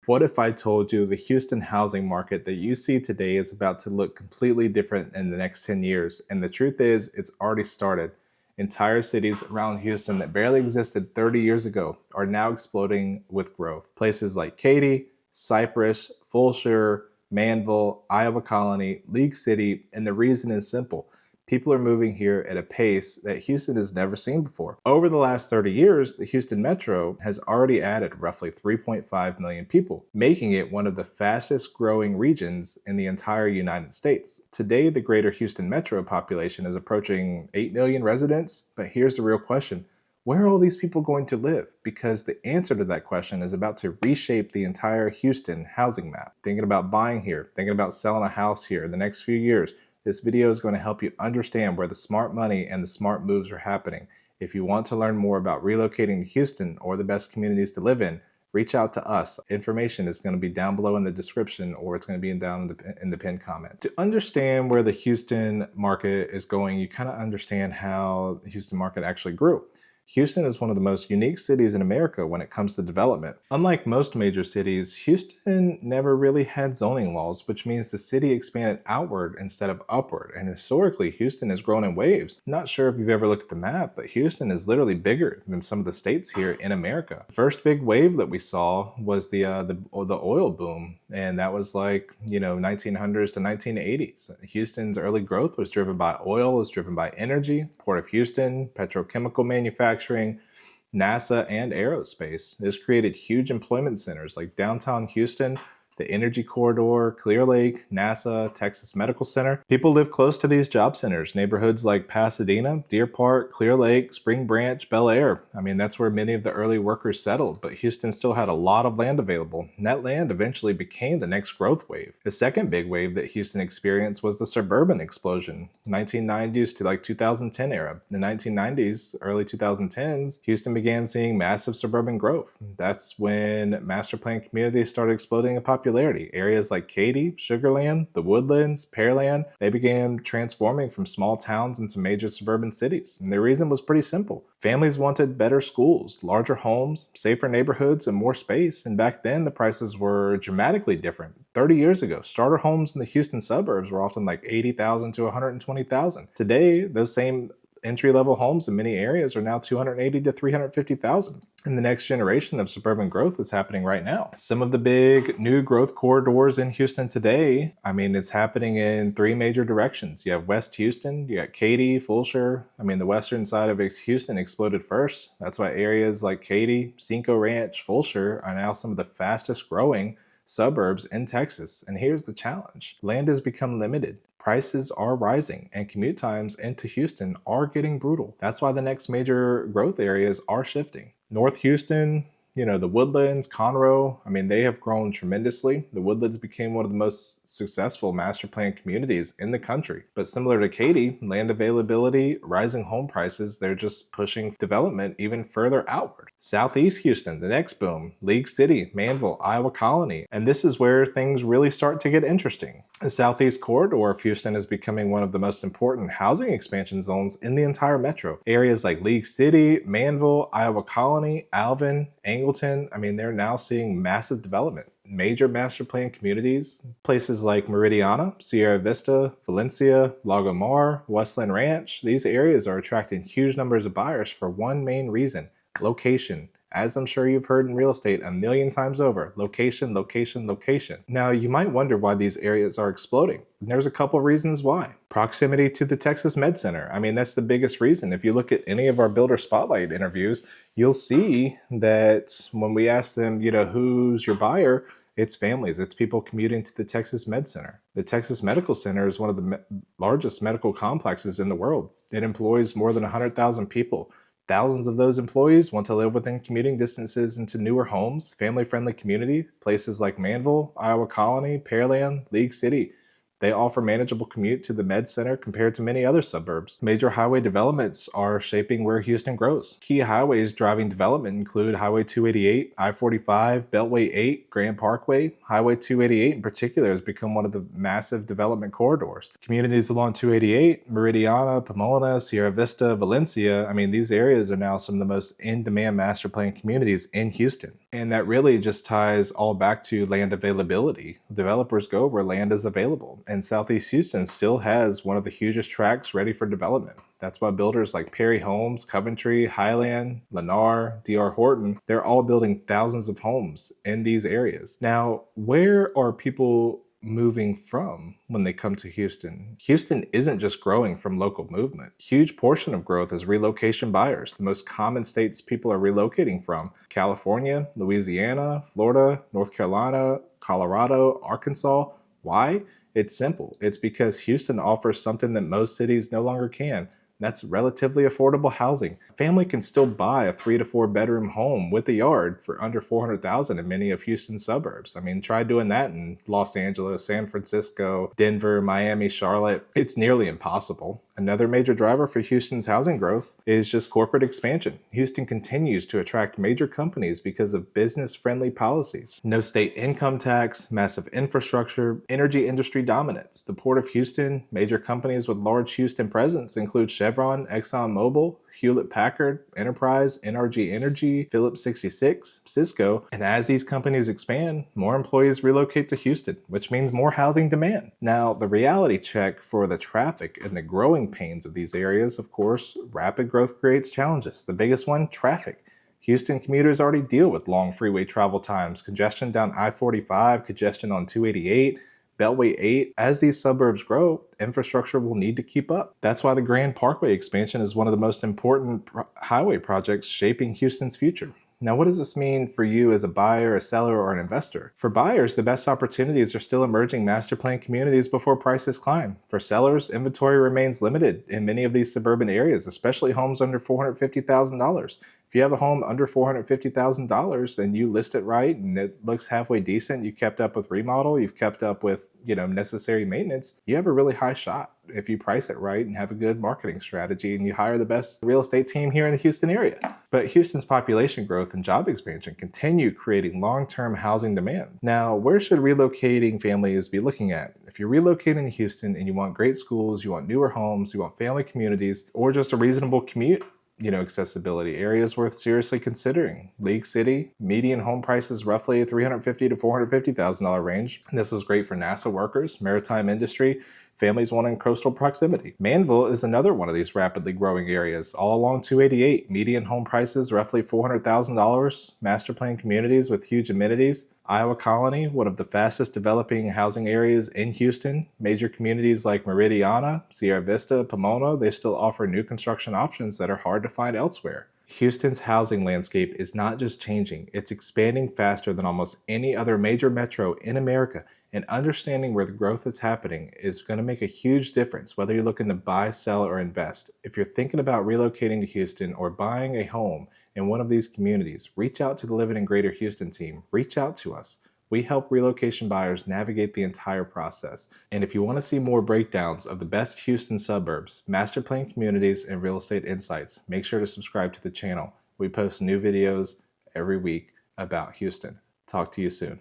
What if I told you the Houston housing market that you see today is about to look completely different in the next 10 years? And the truth is, it's already started. Entire cities around Houston that barely existed 30 years ago are now exploding with growth. Places like Katy, Cypress, Fulshire, Manvel, Iowa Colony, League City, and the reason is simple. People are moving here at a pace that Houston has never seen before. Over the last 30 years, the Houston Metro has already added roughly 3.5 million people, making it one of the fastest growing regions in the entire United States. Today, the greater Houston Metro population is approaching 8 million residents, but here's the real question. Where are all these people going to live? Because the answer to that question is about to reshape the entire Houston housing map. Thinking about buying here, thinking about selling a house here in the next few years, this video is going to help you understand where the smart money and the smart moves are happening. If you want to learn more about relocating to Houston or the best communities to live in, reach out to us. Information is going to be down below in the description, or it's going to be down in the pinned comment. To understand where the Houston market is going, you kind of understand how the Houston market actually grew. Houston is one of the most unique cities in America when it comes to development. Unlike most major cities, Houston never really had zoning laws, which means the city expanded outward instead of upward. And historically, Houston has grown in waves. I'm not sure if you've ever looked at the map, but Houston is literally bigger than some of the states here in America. The first big wave that we saw was the oil boom, and that was like, 1900s to 1980s. Houston's early growth was driven by oil, was driven by energy, Port of Houston, petrochemical manufacturing, NASA, and aerospace. This created huge employment centers like downtown Houston, the Energy Corridor, Clear Lake, NASA, Texas Medical Center. People live close to these job centers. Neighborhoods like Pasadena, Deer Park, Clear Lake, Spring Branch, Bel Air. That's where many of the early workers settled, but Houston still had a lot of land available. And that land eventually became the next growth wave. The second big wave that Houston experienced was the suburban explosion, 1990s to 2010 era. In the 1990s, early 2010s, Houston began seeing massive suburban growth. That's when master plan communities started exploding in popularity. Areas like Katy, Sugarland, the Woodlands, Pearland, they began transforming from small towns into major suburban cities. And the reason was pretty simple. Families wanted better schools, larger homes, safer neighborhoods, and more space. And back then, the prices were dramatically different. 30 years ago, starter homes in the Houston suburbs were often like $80,000 to $120,000. Today, those same entry-level homes in many areas are now $280,000 to $350,000. And the next generation of suburban growth is happening right now. Some of the big new growth corridors in Houston today, it's happening in three major directions. You have West Houston, you got Katy, Fulshire. The western side of Houston exploded first. That's why areas like Katy, Cinco Ranch, Fulshire are now some of the fastest growing suburbs in Texas. And here's the challenge. Land has become limited. Prices are rising and commute times into Houston are getting brutal. That's why the next major growth areas are shifting. North Houston, the Woodlands, Conroe, they have grown tremendously. The Woodlands became one of the most successful master plan communities in the country. But similar to Katy, land availability, rising home prices, they're just pushing development even further outward. Southeast Houston, the next boom, League City, Manvel, Iowa Colony. And this is where things really start to get interesting. The Southeast Corridor of Houston is becoming one of the most important housing expansion zones in the entire metro. Areas like League City, Manvel, Iowa Colony, Alvin, Angleton, they're now seeing massive development. Major master plan communities, places like Meridiana, Sierra Vista, Valencia, Lago Mar, Westland Ranch, these areas are attracting huge numbers of buyers for one main reason: location. As I'm sure you've heard in real estate a million times over, location, location, location. Now, you might wonder why these areas are exploding. There's a couple reasons why. Proximity to the Texas Med Center. That's the biggest reason. If you look at any of our Builder Spotlight interviews, you'll see that when we ask them, who's your buyer, it's families. It's people commuting to the Texas Med Center. The Texas Medical Center is one of the largest medical complexes in the world. It employs more than 100,000 people. Thousands of those employees want to live within commuting distances into newer homes, family-friendly community, places like Manvel, Iowa Colony, Pearland, League City. They offer manageable commute to the Med Center compared to many other suburbs. Major highway developments are shaping where Houston grows. Key highways driving development include Highway 288, I-45, Beltway 8, Grand Parkway. Highway 288 in particular has become one of the massive development corridors. Communities along 288, Meridiana, Pomona, Sierra Vista, Valencia, these areas are now some of the most in-demand master plan communities in Houston. And that really just ties all back to land availability. Developers go where land is available, and Southeast Houston still has one of the hugest tracts ready for development. That's why builders like Perry Homes, Coventry, Highland, Lennar, D.R. Horton, they're all building thousands of homes in these areas. Now, where are people moving from when they come to Houston? Houston isn't just growing from local movement. Huge portion of growth is relocation buyers. The most common states people are relocating from: California, Louisiana, Florida, North Carolina, Colorado, Arkansas. Why? It's simple. It's because Houston offers something that most cities no longer can. That's relatively affordable housing. A family can still buy a 3 to 4 bedroom home with a yard for under 400,000 in many of Houston's suburbs. I mean, try doing that in Los Angeles, San Francisco, Denver, Miami, Charlotte. It's nearly impossible. Another major driver for Houston's housing growth is just corporate expansion. Houston continues to attract major companies because of business-friendly policies. No state income tax, massive infrastructure, energy industry dominance. The Port of Houston, major companies with large Houston presence include Chevron, ExxonMobil, Hewlett-Packard, Enterprise, NRG Energy, Phillips 66, Cisco. And as these companies expand, more employees relocate to Houston, which means more housing demand. Now, the reality check for the traffic and the growing pains of these areas, of course, rapid growth creates challenges. The biggest one, traffic. Houston commuters already deal with long freeway travel times, congestion down I-45, congestion on 288, Beltway 8. As these suburbs grow, infrastructure will need to keep up. That's why the Grand Parkway expansion is one of the most important highway projects shaping Houston's future. Now, what does this mean for you as a buyer, a seller, or an investor? For buyers, the best opportunities are still emerging master plan communities before prices climb. For sellers, inventory remains limited in many of these suburban areas, especially homes under $450,000. If you have a home under $450,000 and you list it right and it looks halfway decent, you kept up with remodel, you've kept up with, necessary maintenance, you have a really high shot if you price it right and have a good marketing strategy and you hire the best real estate team here in the Houston area. But Houston's population growth and job expansion continue creating long-term housing demand. Now, where should relocating families be looking at? If you're relocating to Houston and you want great schools, you want newer homes, you want family communities, or just a reasonable commute, accessibility, areas worth seriously considering: League City, median home prices roughly $350,000 to $450,000 range. This is great for NASA workers, maritime industry, families wanting coastal proximity. Manvel is another one of these rapidly growing areas, all along 288. Median home prices roughly $400,000, master plan communities with huge amenities. Iowa Colony, one of the fastest developing housing areas in Houston. Major communities like Meridiana, Sierra Vista, Pomona, they still offer new construction options that are hard to find elsewhere. Houston's housing landscape is not just changing, it's expanding faster than almost any other major metro in America. And understanding where the growth is happening is going to make a huge difference whether you're looking to buy, sell, or invest. If you're thinking about relocating to Houston or buying a home in one of these communities, reach out to the Living in Greater Houston team. Reach out to us. We help relocation buyers navigate the entire process. And if you want to see more breakdowns of the best Houston suburbs, master plan communities, and real estate insights, make sure to subscribe to the channel. We post new videos every week about Houston. Talk to you soon.